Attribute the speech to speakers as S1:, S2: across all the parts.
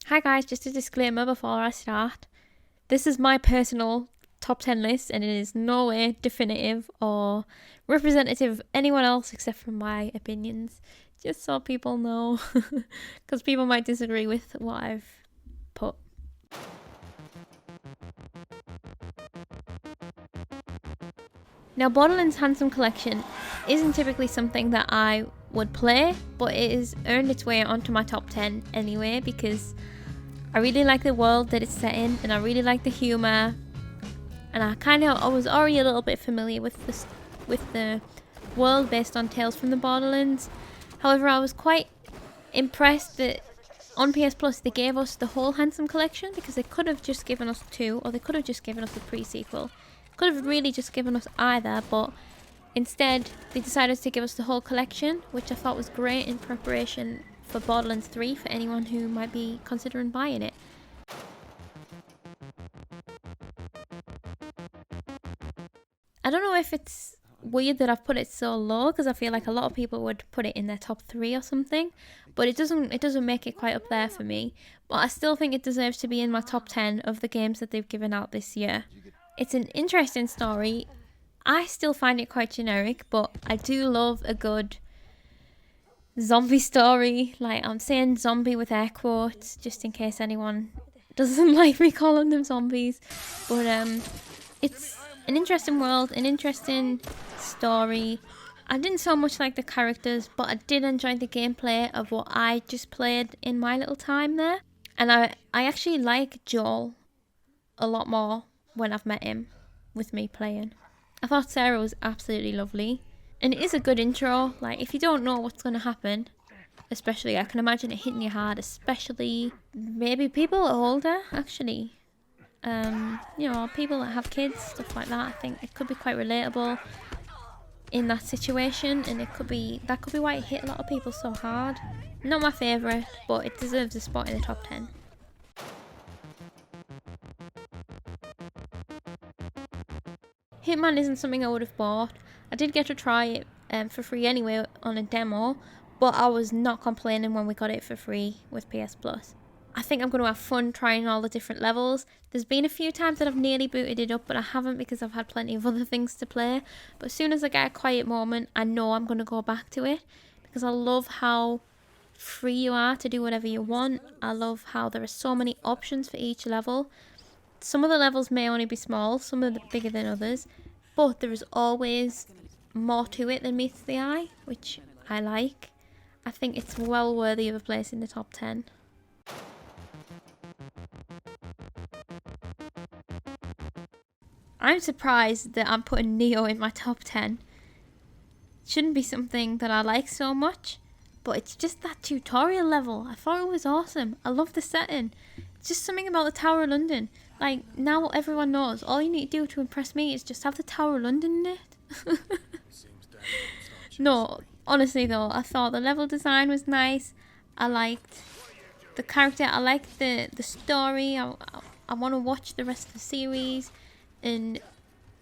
S1: Hi guys, just a disclaimer before I start. This is my personal top 10 list and it is no way definitive or representative of anyone else except for my opinions. Just so people know, because people might disagree with what I've put. Now, Borderlands Handsome Collection isn't typically something that I would play, but it has earned its way onto my top 10 anyway because I really like the world that it's set in and I really like the humour, and I was already a little bit familiar with the world based on Tales from the Borderlands. However, I was quite impressed that on PS Plus they gave us the whole Handsome Collection, because they could have just given us 2 or they could have just given us the pre-sequel. Could have really just given us either, but instead they decided to give us the whole collection, which I thought was great in preparation for Borderlands 3 for anyone who might be considering buying it. I don't know if it's weird that I've put it so low, because I feel like a lot of people would put it in their top 3 or something, but it doesn't make it quite up there for me. But I still think it deserves to be in my top 10 of the games that they've given out this year. It's an interesting story. I still find it quite generic, but I do love a good zombie story. Like, I'm saying zombie with air quotes just in case anyone doesn't like me calling them zombies. But it's an interesting world, an interesting story. I didn't so much like the characters, but I did enjoy the gameplay of what I just played in my little time there. And I actually like Joel a lot more when I've met him with me playing. I thought Sarah was absolutely lovely. And it is a good intro. Like, if you don't know what's going to happen, especially, I can imagine it hitting you hard, especially maybe people older, actually. You know, people that have kids, stuff like that. I think it could be quite relatable in that situation, and that could be why it hit a lot of people so hard. Not my favourite, but it deserves a spot in the top 10. Hitman isn't something I would have bought. I did get to try it for free anyway on a demo, but I was not complaining when we got it for free with PS Plus. I think I'm going to have fun trying all the different levels. There's been a few times that I've nearly booted it up, but I haven't because I've had plenty of other things to play. But as soon as I get a quiet moment, I know I'm going to go back to it, because I love how free you are to do whatever you want. I love how there are so many options for each level. Some of the levels may only be small, some are bigger than others, but there is always more to it than meets the eye, which I like. I think it's well worthy of a place in the top 10. I'm surprised that I'm putting Neo in my top 10. It shouldn't be something that I like so much, but it's just that tutorial level. I thought it was awesome. I love the setting. It's just something about the Tower of London. Like, now everyone knows, all you need to do to impress me is just have the Tower of London in it. No, honestly though, I thought the level design was nice. I liked the character, I liked the story. I want to watch the rest of the series. And,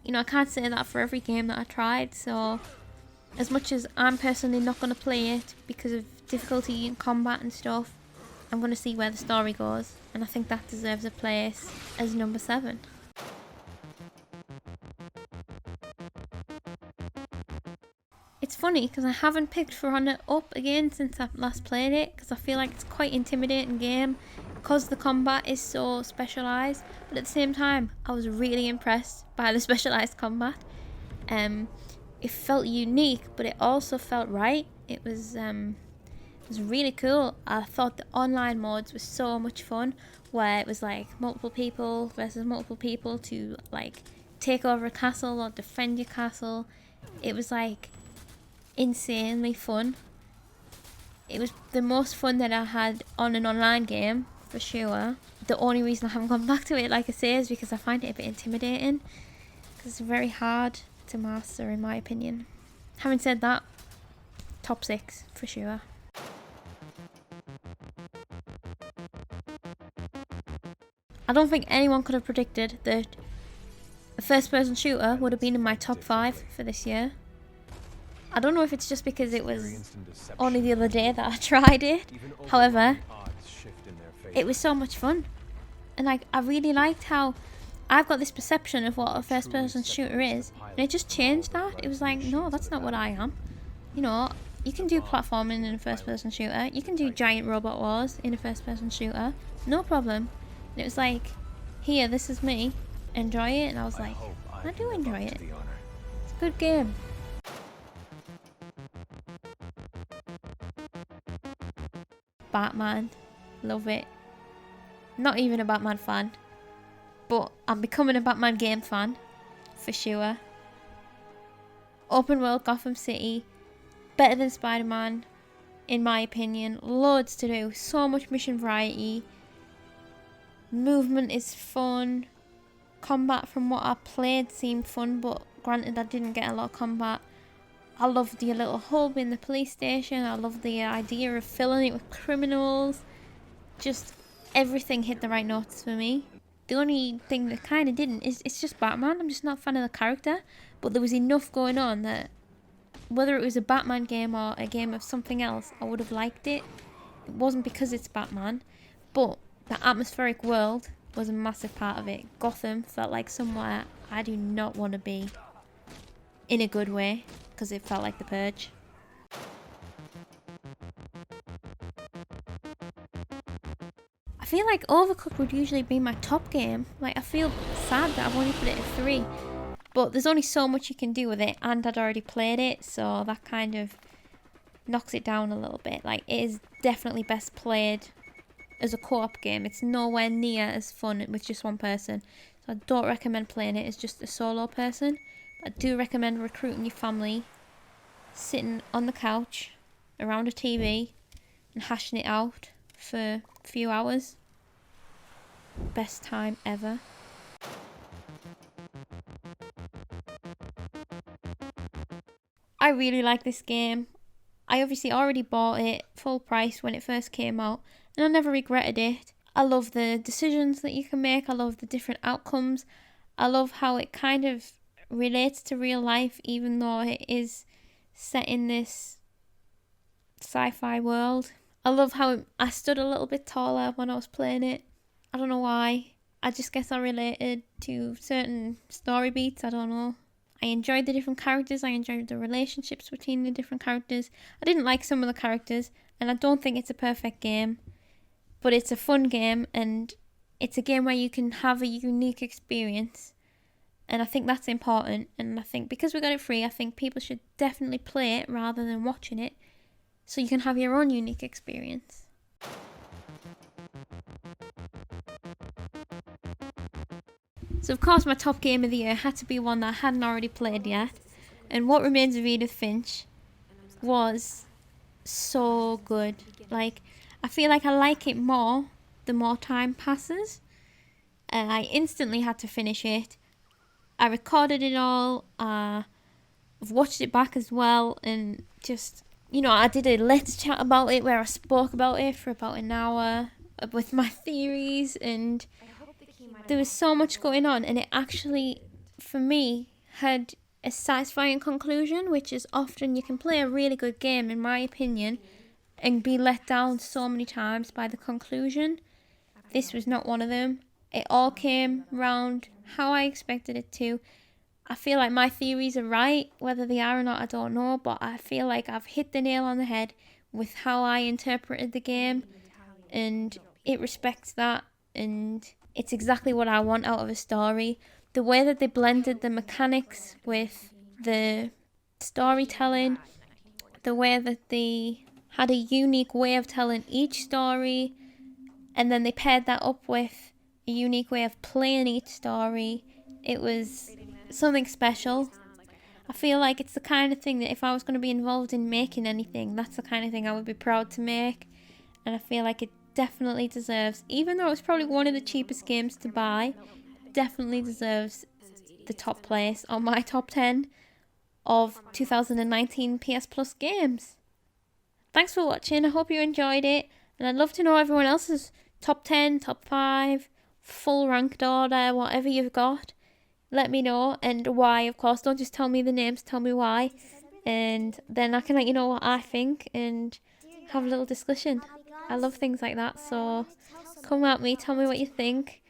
S1: you know, I can't say that for every game that I tried. So, as much as I'm personally not going to play it because of difficulty in combat and stuff, I'm going to see where the story goes, and I think that deserves a place as number 7. It's funny because I haven't picked For Honor up again since I last played it, because I feel like it's quite intimidating game because the combat is so specialised, but at the same time I was really impressed by the specialised combat. It felt unique, but it also felt right. It was really cool. I thought the online modes were so much fun, where it was like multiple people versus multiple people to like take over a castle or defend your castle. It was like insanely fun. It was the most fun that I had on an online game, for sure. The only reason I haven't gone back to it, like I say, is because I find it a bit intimidating, because it's very hard to master in my opinion. Having said that, top 6 for sure. I don't think anyone could have predicted that a first-person shooter would have been in my top 5 for this year. I don't know if it's just because it was only the other day that I tried it. However, it was so much fun. And like, I really liked how I've got this perception of what a first person shooter is, and it just changed that. It was like, no, that's not what I am. You know, you can do platforming in a first person shooter, you can do giant robot wars in a first person shooter, no problem. And it was like, here, this is me, enjoy it. And I was like, I do enjoy it. It's a good game. Batman, love it. Not even a Batman fan, but I'm becoming a Batman game fan, for sure. Open world Gotham City, better than Spider-Man, in my opinion. Loads to do, so much mission variety. Movement is fun. Combat, from what I played, seemed fun, but granted I didn't get a lot of combat. I love the little hub in the police station. I love the idea of filling it with criminals. Just everything hit the right notes for me. The only thing that kind of didn't is it's just Batman. I'm just not a fan of the character. But there was enough going on that whether it was a Batman game or a game of something else, I would have liked it. It wasn't because it's Batman, but the atmospheric world was a massive part of it. Gotham felt like somewhere I do not want to be, in a good way, because it felt like the Purge. I feel like Overcooked would usually be my top game. Like, I feel sad that I've only put it at 3. But there's only so much you can do with it, and I'd already played it, so that kind of knocks it down a little bit. Like, it is definitely best played as a co-op game. It's nowhere near as fun with just one person. So I don't recommend playing it as just a solo person. But I do recommend recruiting your family, sitting on the couch around a TV and hashing it out for a few hours. Best time ever. I really like this game. I obviously already bought it full price when it first came out, and I never regretted it. I love the decisions that you can make. I love the different outcomes. I love how it kind of relates to real life, even though it is set in this sci-fi world. I love how I stood a little bit taller when I was playing it. I don't know why. I just guess I related to certain story beats. I don't know. I enjoyed the different characters. I enjoyed the relationships between the different characters. I didn't like some of the characters, and I don't think it's a perfect game. But it's a fun game, and it's a game where you can have a unique experience. And I think that's important. And I think because we got it free, I think people should definitely play it rather than watching it, so you can have your own unique experience. So of course my top game of the year had to be one that I hadn't already played yet. And What Remains of Edith Finch was so good. Like, I feel like I like it more the more time passes. I instantly had to finish it. I recorded it all. I've watched it back as well, and just, you know, I did a Let's Chat about it where I spoke about it for about an hour with my theories, and there was so much going on, and it actually, for me, had a satisfying conclusion, which is often you can play a really good game, in my opinion, and be let down so many times by the conclusion. This was not one of them. It all came round how I expected it to. I feel like my theories are right. Whether they are or not, I don't know, but I feel like I've hit the nail on the head with how I interpreted the game, and it respects that, and it's exactly what I want out of a story. The way that they blended the mechanics with the storytelling, the way that they had a unique way of telling each story, and then they paired that up with a unique way of playing each story. It was something special. I feel like it's the kind of thing that if I was going to be involved in making anything, that's the kind of thing I would be proud to make. And I feel like it definitely deserves, even though it's probably one of the cheapest games to buy, definitely deserves the top place on my top 10 of 2019 PS Plus games. Thanks for watching. I hope you enjoyed it, and I'd love to know everyone else's top 10, top 5, full ranked order, whatever you've got. Let me know, and why, of course. Don't just tell me the names, tell me why, and then I can let you know what I think and have a little discussion. I love things like that, so Come at me, tell me what you think,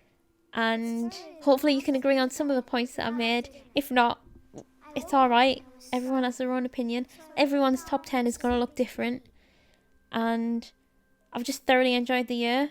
S1: and hopefully you can agree on some of the points that I've made. If not, it's alright. Everyone has their own opinion. Everyone's top 10 is going to look different. And I've just thoroughly enjoyed the year.